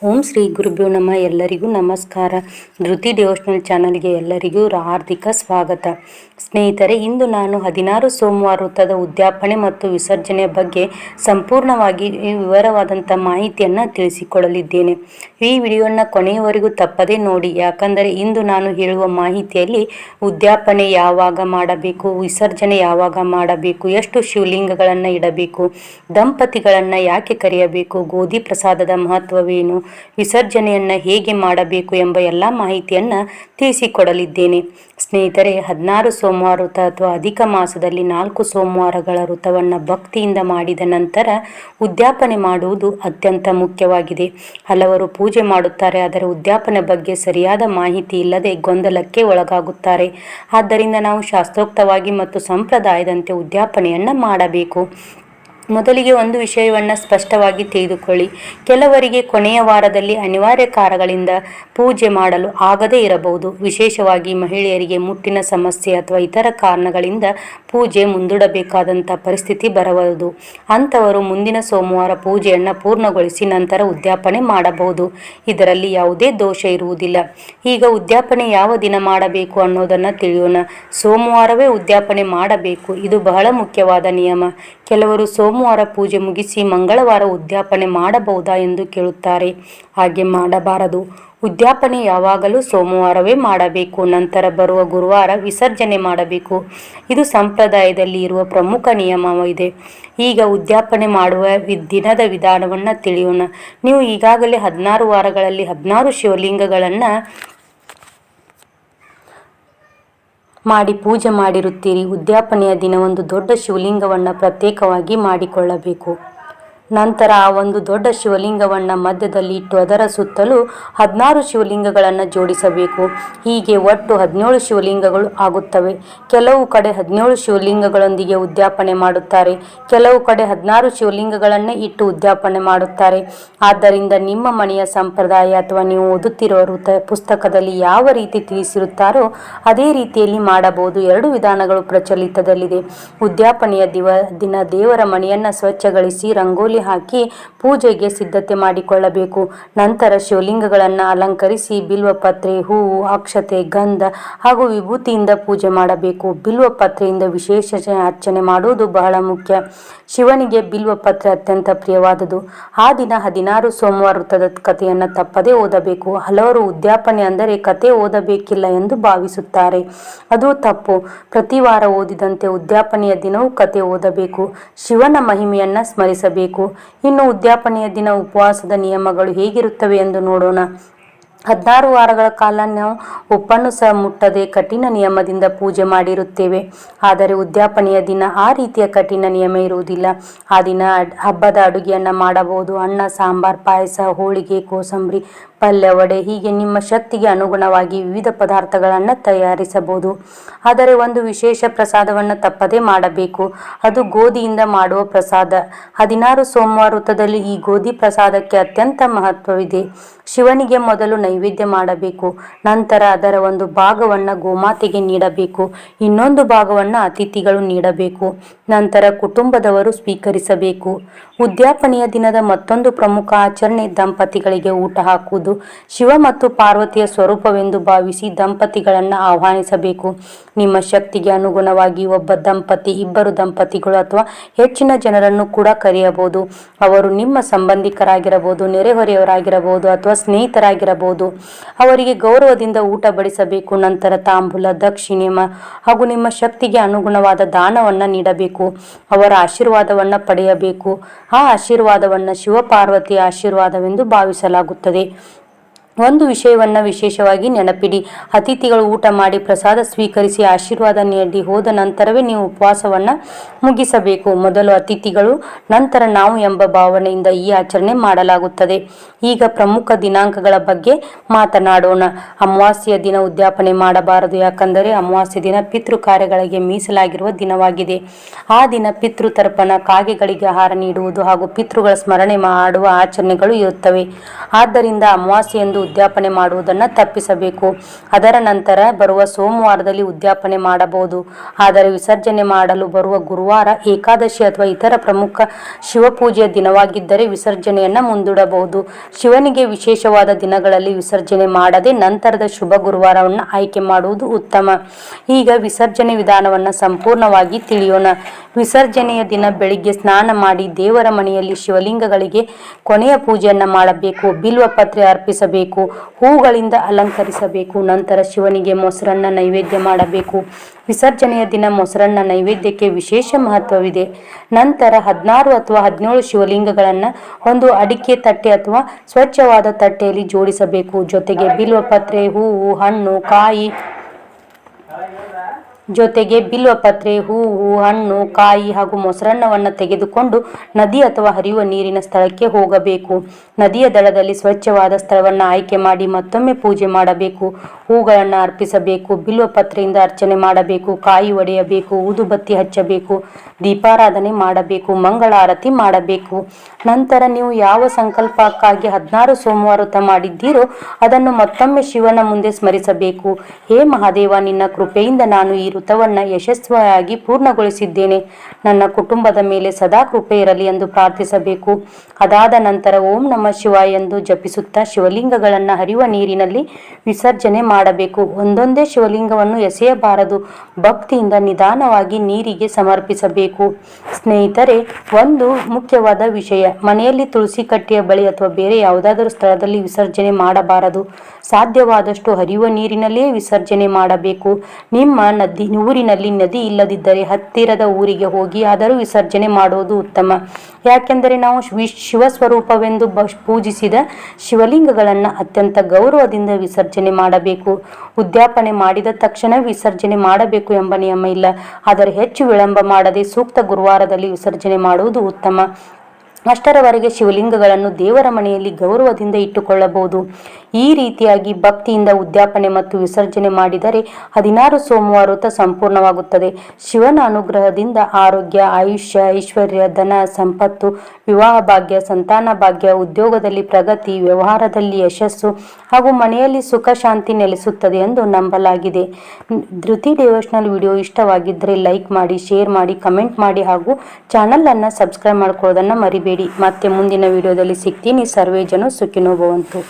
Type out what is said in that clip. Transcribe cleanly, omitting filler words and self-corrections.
ಓಂ ಶ್ರೀ ಗುರುಭ್ಯೋ ನಮಃ. ಎಲ್ಲರಿಗೂ ನಮಸ್ಕಾರ. ಧೃತಿ ಡಿವೋಷನಲ್ ಚಾನಲ್ಗೆ ಎಲ್ಲರಿಗೂ ಹಾರ್ದಿಕ ಸ್ವಾಗತ. ಸ್ನೇಹಿತರೆ, ಇಂದು ನಾನು 16 ಸೋಮವಾರ ವೃತ್ತದ ಉದ್ಯಾಪನೆ ಮತ್ತು ವಿಸರ್ಜನೆಯ ಬಗ್ಗೆ ಸಂಪೂರ್ಣವಾಗಿ ವಿವರವಾದಂಥ ಮಾಹಿತಿಯನ್ನು ತಿಳಿಸಿಕೊಡಲಿದ್ದೇನೆ. ಈ ವಿಡಿಯೋನ ಕೊನೆಯವರೆಗೂ ತಪ್ಪದೇ ನೋಡಿ, ಯಾಕಂದರೆ ಇಂದು ನಾನು ಹೇಳುವ ಮಾಹಿತಿಯಲ್ಲಿ ಉದ್ಯಾಪನೆ ಯಾವಾಗ ಮಾಡಬೇಕು, ವಿಸರ್ಜನೆ ಯಾವಾಗ ಮಾಡಬೇಕು, ಎಷ್ಟು ಶಿವಲಿಂಗಗಳನ್ನು ಇಡಬೇಕು, ದಂಪತಿಗಳನ್ನು ಯಾಕೆ ಕರೆಯಬೇಕು, ಗೋಧಿ ಪ್ರಸಾದದ ಮಹತ್ವವೇನು, ವಿಸರ್ಜನೆಯನ್ನು ಹೇಗೆ ಮಾಡಬೇಕು ಎಂಬ ಎಲ್ಲ ಮಾಹಿತಿಯನ್ನು ತಿಳಿಸಿಕೊಡಲಿದ್ದೇನೆ. ಸ್ನೇಹಿತರೆ, 16 ಸೋಮವಾರ ವೃತ ಅಥವಾ ಅಧಿಕ ಮಾಸದಲ್ಲಿ 4 ಸೋಮವಾರಗಳ ವೃತವನ್ನು ಭಕ್ತಿಯಿಂದ ಮಾಡಿದ ನಂತರ ಉದ್ಯಾಪನೆ ಮಾಡುವುದು ಅತ್ಯಂತ ಮುಖ್ಯವಾಗಿದೆ. ಹಲವರು ಪೂಜೆ ಮಾಡುತ್ತಾರೆ, ಆದರೆ ಉದ್ಯಾಪನೆ ಬಗ್ಗೆ ಸರಿಯಾದ ಮಾಹಿತಿ ಇಲ್ಲದೆ ಗೊಂದಲಕ್ಕೆ ಒಳಗಾಗುತ್ತಾರೆ. ಆದ್ದರಿಂದ ನಾವು ಶಾಸ್ತ್ರೋಕ್ತವಾಗಿ ಮತ್ತು ಸಂಪ್ರದಾಯದಂತೆ ಉದ್ಯಾಪನೆಯನ್ನು ಮಾಡಬೇಕು. ಮೊದಲಿಗೆ ಒಂದು ವಿಷಯವನ್ನು ಸ್ಪಷ್ಟವಾಗಿ ತಿಳಿದುಕೊಳ್ಳಿ. ಕೆಲವರಿಗೆ ಕೊನೆಯ ವಾರದಲ್ಲಿ ಅನಿವಾರ್ಯ ಕಾರಣಗಳಿಂದ ಪೂಜೆ ಮಾಡಲು ಆಗದೇ ಇರಬಹುದು. ವಿಶೇಷವಾಗಿ ಮಹಿಳೆಯರಿಗೆ ಮುಟ್ಟಿನ ಸಮಸ್ಯೆ ಅಥವಾ ಇತರ ಕಾರಣಗಳಿಂದ ಪೂಜೆ ಮುಂದೂಡಬೇಕಾದಂಥ ಪರಿಸ್ಥಿತಿ ಬರಬಹುದು. ಅಂಥವರು ಮುಂದಿನ ಸೋಮವಾರ ಪೂಜೆಯನ್ನು ಪೂರ್ಣಗೊಳಿಸಿ ನಂತರ ಉದ್ಯಾಪನೆ ಮಾಡಬಹುದು. ಇದರಲ್ಲಿ ಯಾವುದೇ ದೋಷ ಇರುವುದಿಲ್ಲ. ಈಗ ಉದ್ಯಾಪನೆ ಯಾವ ದಿನ ಮಾಡಬೇಕು ಅನ್ನೋದನ್ನು ತಿಳಿಯೋಣ. ಸೋಮವಾರವೇ ಉದ್ಯಾಪನೆ ಮಾಡಬೇಕು, ಇದು ಬಹಳ ಮುಖ್ಯವಾದ ನಿಯಮ. ಕೆಲವರು ಸೋಮವಾರ ಪೂಜೆ ಮುಗಿಸಿ ಮಂಗಳವಾರ ಉದ್ಯಾಪನೆ ಮಾಡಬಹುದಾ ಎಂದು ಕೇಳುತ್ತಾರೆ. ಹಾಗೆ ಮಾಡಬಾರದು. ಉದ್ಯಾಪನೆ ಯಾವಾಗಲೂ ಸೋಮವಾರವೇ ಮಾಡಬೇಕು. ನಂತರ ಬರುವ ಗುರುವಾರ ವಿಸರ್ಜನೆ ಮಾಡಬೇಕು. ಇದು ಸಂಪ್ರದಾಯದಲ್ಲಿ ಇರುವ ಪ್ರಮುಖ ನಿಯಮವಿದೆ. ಈಗ ಉದ್ಯಾಪನೆ ಮಾಡುವ ದಿನದ ವಿಧಾನವನ್ನು ತಿಳಿಯೋಣ. ನೀವು ಈಗಾಗಲೇ 16 ವಾರಗಳಲ್ಲಿ 16 ಶಿವಲಿಂಗಗಳನ್ನು ಮಾಡಿ ಪೂಜೆ ಮಾಡಿರುತ್ತೀರಿ. ಉದ್ಯಾಪನೆಯ ದಿನ ಒಂದು ದೊಡ್ಡ ಶಿವಲಿಂಗವನ್ನು ಪ್ರತ್ಯೇಕವಾಗಿ ಮಾಡಿಕೊಳ್ಳಬೇಕು. ನಂತರ ಆ ಒಂದು ದೊಡ್ಡ ಶಿವಲಿಂಗವನ್ನು ಮಧ್ಯದಲ್ಲಿ ಇಟ್ಟು ಅದರ ಸುತ್ತಲೂ 16 ಶಿವಲಿಂಗಗಳನ್ನು ಜೋಡಿಸಬೇಕು. ಹೀಗೆ ಒಟ್ಟು 17 ಶಿವಲಿಂಗಗಳು ಆಗುತ್ತವೆ. ಕೆಲವು ಕಡೆ 17 ಶಿವಲಿಂಗಗಳೊಂದಿಗೆ ಉದ್ಯಾಪನೆ ಮಾಡುತ್ತಾರೆ, ಕೆಲವು ಕಡೆ 16 ಶಿವಲಿಂಗಗಳನ್ನೇ ಇಟ್ಟು ಉದ್ಯಾಪನೆ ಮಾಡುತ್ತಾರೆ. ಆದ್ದರಿಂದ ನಿಮ್ಮ ಮನೆಯ ಸಂಪ್ರದಾಯ ಅಥವಾ ನೀವು ಓದುತ್ತಿರುವ ಪುಸ್ತಕದಲ್ಲಿ ಯಾವ ರೀತಿ ತಿಳಿಸಿರುತ್ತಾರೋ ಅದೇ ರೀತಿಯಲ್ಲಿ ಮಾಡಬಹುದು. 2 ವಿಧಾನಗಳು ಪ್ರಚಲಿತದಲ್ಲಿದೆ. ಉದ್ಯಾಪನೆಯ ದಿನ ದೇವರ ಮನೆಯನ್ನು ಸ್ವಚ್ಛಗೊಳಿಸಿ ರಂಗೋಲಿ ಹಾಕಿ ಪೂಜೆಗೆ ಸಿದ್ಧತೆ ಮಾಡಿಕೊಳ್ಳಬೇಕು. ನಂತರ ಶಿವಲಿಂಗಗಳನ್ನು ಅಲಂಕರಿಸಿ ಬಿಲ್ವಪತ್ರೆ, ಹೂವು, ಅಕ್ಷತೆ, ಗಂಧ ಹಾಗೂ ವಿಭೂತಿಯಿಂದ ಪೂಜೆ ಮಾಡಬೇಕು. ಬಿಲ್ವಪತ್ರೆಯಿಂದ ವಿಶೇಷ ಅರ್ಚನೆ ಮಾಡುವುದು ಬಹಳ ಮುಖ್ಯ. ಶಿವನಿಗೆ ಬಿಲ್ವಪತ್ರೆ ಅತ್ಯಂತ ಪ್ರಿಯವಾದುದು. ಆ ದಿನ 16 ಸೋಮವಾರ ವೃತ್ತದ ಕಥೆಯನ್ನು ತಪ್ಪದೇ ಓದಬೇಕು. ಹಲವರು ಉದ್ಯಾಪನೆ ಅಂದರೆ ಕತೆ ಓದಬೇಕಿಲ್ಲ ಎಂದು ಭಾವಿಸುತ್ತಾರೆ. ಅದು ತಪ್ಪು. ಪ್ರತಿ ವಾರ ಓದಿದಂತೆ ಉದ್ಯಾಪನೆಯ ದಿನವೂ ಕತೆ ಓದಬೇಕು. ಶಿವನ ಮಹಿಮೆಯನ್ನು ಸ್ಮರಿಸಬೇಕು. ಇನ್ನು ಉದ್ಯಾಪನೆಯ ದಿನ ಉಪವಾಸದ ನಿಯಮಗಳು ಹೇಗಿರುತ್ತವೆ ಎಂದು ನೋಡೋಣ. 16 ವಾರಗಳ ಕಾಲ ನಾವು ಉಪ್ಪನ್ನು ಸಹ ಮುಟ್ಟದೆ ಕಠಿಣ ನಿಯಮದಿಂದ ಪೂಜೆ ಮಾಡಿರುತ್ತೇವೆ. ಆದರೆ ಉದ್ಯಾಪನೆಯ ದಿನ ಆ ರೀತಿಯ ಕಠಿಣ ನಿಯಮ ಇರುವುದಿಲ್ಲ. ಆ ದಿನ ಹಬ್ಬದ ಅಡುಗೆಯನ್ನು ಮಾಡಬಹುದು. ಅನ್ನ, ಸಾಂಬಾರ್, ಪಾಯಸ, ಹೋಳಿಗೆ, ಕೋಸಂಬರಿ, ಪಲ್ಯ, ವಡೆ ಹೀಗೆ ನಿಮ್ಮ ಶಕ್ತಿಗೆ ಅನುಗುಣವಾಗಿ ವಿವಿಧ ಪದಾರ್ಥಗಳನ್ನು ತಯಾರಿಸಬಹುದು. ಆದರೆ ಒಂದು ವಿಶೇಷ ಪ್ರಸಾದವನ್ನು ತಪ್ಪದೇ ಮಾಡಬೇಕು. ಅದು ಗೋಧಿಯಿಂದ ಮಾಡುವ ಪ್ರಸಾದ. 16 ಸೋಮವಾರ ವೃತ್ತದಲ್ಲಿ ಈ ಗೋಧಿ ಪ್ರಸಾದಕ್ಕೆ ಅತ್ಯಂತ ಮಹತ್ವವಿದೆ. ಶಿವನಿಗೆ ಮೊದಲು ನೈವೇದ್ಯ ಮಾಡಬೇಕು. ನಂತರ ಅದರ ಒಂದು ಭಾಗವನ್ನು ಗೋಮಾತೆಗೆ ನೀಡಬೇಕು. ಇನ್ನೊಂದು ಭಾಗವನ್ನು ಅತಿಥಿಗಳು ನೀಡಬೇಕು. ನಂತರ ಕುಟುಂಬದವರು ಸ್ವೀಕರಿಸಬೇಕು. ಉದ್ಯಾಪನೆಯ ದಿನದ ಮತ್ತೊಂದು ಪ್ರಮುಖ ಆಚರಣೆ ದಂಪತಿಗಳಿಗೆ ಊಟ ಹಾಕುವುದು. ಶಿವ ಮತ್ತು ಪಾರ್ವತಿಯ ಸ್ವರೂಪವೆಂದು ಭಾವಿಸಿ ದಂಪತಿಗಳನ್ನು ಆಹ್ವಾನಿಸಬೇಕು. ನಿಮ್ಮ ಶಕ್ತಿಗೆ ಅನುಗುಣವಾಗಿ ಒಬ್ಬ ದಂಪತಿ, 2 ದಂಪತಿಗಳು ಅಥವಾ ಹೆಚ್ಚಿನ ಜನರನ್ನು ಕೂಡ ಕರೆಯಬಹುದು. ಅವರು ನಿಮ್ಮ ಸಂಬಂಧಿಕರಾಗಿರಬಹುದು, ನೆರೆಹೊರೆಯವರಾಗಿರಬಹುದು ಅಥವಾ ಸ್ನೇಹಿತರಾಗಿರಬಹುದು. ಅವರಿಗೆ ಗೌರವದಿಂದ ಊಟ ಬಡಿಸಬೇಕು. ನಂತರ ತಾಂಬೂಲ, ದಕ್ಷಿಣೆ ಹಾಗೂ ನಿಮ್ಮ ಶಕ್ತಿಗೆ ಅನುಗುಣವಾದ ದಾನವನ್ನು ನೀಡಬೇಕು. ಅವರ ಆಶೀರ್ವಾದವನ್ನು ಪಡೆಯಬೇಕು. ಆ ಆಶೀರ್ವಾದವನ್ನು ಶಿವಪಾರ್ವತಿಯ ಆಶೀರ್ವಾದವೆಂದು ಭಾವಿಸಲಾಗುತ್ತದೆ. ಒಂದು ವಿಷಯವನ್ನು ವಿಶೇಷವಾಗಿ ನೆನಪಿಡಿ. ಅತಿಥಿಗಳು ಊಟ ಮಾಡಿ ಪ್ರಸಾದ ಸ್ವೀಕರಿಸಿ ಆಶೀರ್ವಾದ ನೀಡಿ ಹೋದ ನಂತರವೇ ನೀವು ಉಪವಾಸವನ್ನು ಮುಗಿಸಬೇಕು. ಮೊದಲು ಅತಿಥಿಗಳು, ನಂತರ ನಾವು ಎಂಬ ಭಾವನೆಯಿಂದ ಈ ಆಚರಣೆ ಮಾಡಲಾಗುತ್ತದೆ. ಈಗ ಪ್ರಮುಖ ದಿನಾಂಕಗಳ ಬಗ್ಗೆ ಮಾತನಾಡೋಣ. ಅಮಾವಾಸ್ಯೆಯ ದಿನ ಉದ್ಯಾಪನೆ ಮಾಡಬಾರದು. ಯಾಕಂದರೆ ಅಮಾವಾಸ್ಯೆ ದಿನ ಪಿತೃ ಕಾರ್ಯಗಳಿಗೆ ಮೀಸಲಾಗಿರುವ ದಿನವಾಗಿದೆ. ಆ ದಿನ ಪಿತೃತರ್ಪಣ, ಕಾಗೆಗಳಿಗೆ ಆಹಾರ ನೀಡುವುದು ಹಾಗೂ ಪಿತೃಗಳ ಸ್ಮರಣೆ ಮಾಡುವ ಆಚರಣೆಗಳು ಇರುತ್ತವೆ. ಆದ್ದರಿಂದ ಅಮಾವಾಸ್ಯೆಯಂದು ಉದ್ಯಾಪನೆ ಮಾಡುವುದನ್ನು ತಪ್ಪಿಸಬೇಕು. ಅದರ ನಂತರ ಬರುವ ಸೋಮವಾರದಲ್ಲಿ ಉದ್ಯಾಪನೆ ಮಾಡಬಹುದು. ಆದರೆ ವಿಸರ್ಜನೆ ಮಾಡಲು ಬರುವ ಗುರುವಾರ, ಏಕಾದಶಿ ಅಥವಾ ಇತರ ಪ್ರಮುಖ ಶಿವಪೂಜೆಯ ದಿನವಾಗಿದ್ದರೆ ವಿಸರ್ಜನೆಯನ್ನು ಮುಂದೂಡಬಹುದು. ಶಿವನಿಗೆ ವಿಶೇಷವಾದ ದಿನಗಳಲ್ಲಿ ವಿಸರ್ಜನೆ ಮಾಡದೆ ನಂತರದ ಶುಭ ಗುರುವಾರವನ್ನು ಆಯ್ಕೆ ಮಾಡುವುದು ಉತ್ತಮ. ಈಗ ವಿಸರ್ಜನೆ ವಿಧಾನವನ್ನು ಸಂಪೂರ್ಣವಾಗಿ ತಿಳಿಯೋಣ. ವಿಸರ್ಜನೆಯ ದಿನ ಬೆಳಿಗ್ಗೆ ಸ್ನಾನ ಮಾಡಿ ದೇವರ ಮನೆಯಲ್ಲಿ ಶಿವಲಿಂಗಗಳಿಗೆ ಕೊನೆಯ ಪೂಜೆಯನ್ನು ಮಾಡಬೇಕು. ಬಿಲ್ವ ಪತ್ರೆ ಅರ್ಪಿಸಬೇಕು, ಹೂಗಳಿಂದ ಅಲಂಕರಿಸಬೇಕು. ನಂತರ ಶಿವನಿಗೆ ಮೊಸರನ್ನ ನೈವೇದ್ಯ ಮಾಡಬೇಕು. ವಿಸರ್ಜನೆಯ ದಿನ ಮೊಸರನ್ನ ನೈವೇದ್ಯಕ್ಕೆ ವಿಶೇಷ ಮಹತ್ವವಿದೆ. ನಂತರ 16 ಅಥವಾ 17 ಶಿವಲಿಂಗಗಳನ್ನು ಒಂದು ಅಡಿಕೆ ತಟ್ಟೆ ಅಥವಾ ಸ್ವಚ್ಛವಾದ ತಟ್ಟೆಯಲ್ಲಿ ಜೋಡಿಸಬೇಕು. ಜೊತೆಗೆ ಬಿಲ್ವಪತ್ರೆ, ಹೂವು, ಹಣ್ಣು, ಕಾಯಿ ಹಾಗೂ ಮೊಸರನ್ನವನ್ನು ತೆಗೆದುಕೊಂಡು ನದಿ ಅಥವಾ ಹರಿಯುವ ನೀರಿನ ಸ್ಥಳಕ್ಕೆ ಹೋಗಬೇಕು. ನದಿಯ ದಡದಲ್ಲಿ ಸ್ವಚ್ಛವಾದ ಸ್ಥಳವನ್ನು ಆಯ್ಕೆ ಮಾಡಿ ಮತ್ತೊಮ್ಮೆ ಪೂಜೆ ಮಾಡಬೇಕು. ಹೂಗಳನ್ನು ಅರ್ಪಿಸಬೇಕು, ಬಿಲ್ವಪತ್ರೆಯಿಂದ ಅರ್ಚನೆ ಮಾಡಬೇಕು, ಕಾಯಿ ಒಡೆಯಬೇಕು, ಊದುಬತ್ತಿ ಹಚ್ಚಬೇಕು, ದೀಪಾರಾಧನೆ ಮಾಡಬೇಕು, ಮಂಗಳಾರತಿ ಮಾಡಬೇಕು. ನಂತರ ನೀವು ಯಾವ ಸಂಕಲ್ಪಕ್ಕಾಗಿ 16 ಸೋಮವಾರ ವ್ರತ ಮಾಡಿದ್ದೀರೋ ಅದನ್ನು ಮತ್ತೊಮ್ಮೆ ಶಿವನ ಮುಂದೆ ಸ್ಮರಿಸಬೇಕು. ಹೇ ಮಹಾದೇವ, ನಿನ್ನ ಕೃಪೆಯಿಂದ ನಾನು ಈ ವ್ರತವನ್ನು ಯಶಸ್ವಿಯಾಗಿ ಪೂರ್ಣಗೊಳಿಸಿದ್ದೇನೆ. ನನ್ನ ಕುಟುಂಬದ ಮೇಲೆ ಸದಾ ಕೃಪೆ ಇರಲಿ ಎಂದು ಪ್ರಾರ್ಥಿಸಬೇಕು. ಅದಾದ ನಂತರ ಓಂ ನಮಃ ಶಿವಾಯ ಎಂದು ಜಪಿಸುತ್ತಾ ಶಿವಲಿಂಗಗಳನ್ನು ಹರಿಯುವ ನೀರಿನಲ್ಲಿ ವಿಸರ್ಜನೆ ಮಾಡಬೇಕು. ಒಂದೊಂದೇ ಶಿವಲಿಂಗವನ್ನು ಎಸೆಯಬಾರದು. ಭಕ್ತಿಯಿಂದ ನಿಧಾನವಾಗಿ ನೀರಿಗೆ ಸಮರ್ಪಿಸಬೇಕು. ಸ್ನೇಹಿತರೆ, ಒಂದು ಮುಖ್ಯವಾದ ವಿಷಯ, ಮನೆಯಲ್ಲಿ ತುಳಸಿ ಕಟ್ಟೆಯ ಬಳಿ ಅಥವಾ ಬೇರೆ ಯಾವುದಾದರೂ ಸ್ಥಳದಲ್ಲಿ ವಿಸರ್ಜನೆ ಮಾಡಬಾರದು. ಸಾಧ್ಯವಾದಷ್ಟು ಹರಿಯುವ ನೀರಿನಲ್ಲಿಯೇ ವಿಸರ್ಜನೆ ಮಾಡಬೇಕು. ನಿಮ್ಮ ಊರಿನಲ್ಲಿ ನದಿ ಇಲ್ಲದಿದ್ದರೆ ಹತ್ತಿರದ ಊರಿಗೆ ಹೋಗಿ ಆದರೂ ವಿಸರ್ಜನೆ ಮಾಡುವುದು ಉತ್ತಮ. ಯಾಕೆಂದರೆ ನಾವು ಶಿವಸ್ವರೂಪವೆಂದು ಪೂಜಿಸಿದ ಶಿವಲಿಂಗಗಳನ್ನು ಅತ್ಯಂತ ಗೌರವದಿಂದ ವಿಸರ್ಜನೆ ಮಾಡಬೇಕು. ಉದ್ಯಾಪನೆ ಮಾಡಿದ ತಕ್ಷಣ ವಿಸರ್ಜನೆ ಮಾಡಬೇಕು ಎಂಬ ನಿಯಮ ಇಲ್ಲ. ಆದರೆ ಹೆಚ್ಚು ವಿಳಂಬ ಮಾಡದೆ ಸೂಕ್ತ ಗುರುವಾರದಲ್ಲಿ ವಿಸರ್ಜನೆ ಮಾಡುವುದು ಉತ್ತಮ. ಅಷ್ಟರವರೆಗೆ ಶಿವಲಿಂಗಗಳನ್ನು ದೇವರ ಮನೆಯಲ್ಲಿ ಗೌರವದಿಂದ ಇಟ್ಟುಕೊಳ್ಳಬಹುದು. ಈ ರೀತಿಯಾಗಿ ಭಕ್ತಿಯಿಂದ ಉದ್ಯಾಪನೆ ಮತ್ತು ವಿಸರ್ಜನೆ ಮಾಡಿದರೆ 16 ಸೋಮವಾರ ವ್ರತ ಸಂಪೂರ್ಣವಾಗುತ್ತದೆ. ಶಿವನ ಅನುಗ್ರಹದಿಂದ ಆರೋಗ್ಯ, ಆಯುಷ್ಯ, ಐಶ್ವರ್ಯ, ಧನ, ಸಂಪತ್ತು, ವಿವಾಹ ಭಾಗ್ಯ, ಸಂತಾನ ಭಾಗ್ಯ, ಉದ್ಯೋಗದಲ್ಲಿ ಪ್ರಗತಿ, ವ್ಯವಹಾರದಲ್ಲಿ ಯಶಸ್ಸು ಹಾಗೂ ಮನೆಯಲ್ಲಿ ಸುಖ ಶಾಂತಿ ನೆಲೆಸುತ್ತದೆ ಎಂದು ನಂಬಲಾಗಿದೆ. ಧೃತಿ ಡಿವೋಷನಲ್ ವಿಡಿಯೋ ಇಷ್ಟವಾಗಿದ್ದರೆ ಲೈಕ್ ಮಾಡಿ, ಶೇರ್ ಮಾಡಿ, ಕಮೆಂಟ್ ಮಾಡಿ ಹಾಗೂ ಚಾನಲನ್ನು ಸಬ್ಸ್ಕ್ರೈಬ್ ಮಾಡ್ಕೊಳ್ಳೋದನ್ನು ಮರಿಬೇಡಿ. ಮತ್ತೆ ಮುಂದಿನ ವಿಡಿಯೋದಲ್ಲಿ ಸಿಗ್ತೀನಿ. ಸರ್ವೇ ಜನ ಸುಖಿನೋ ಭವಂತು.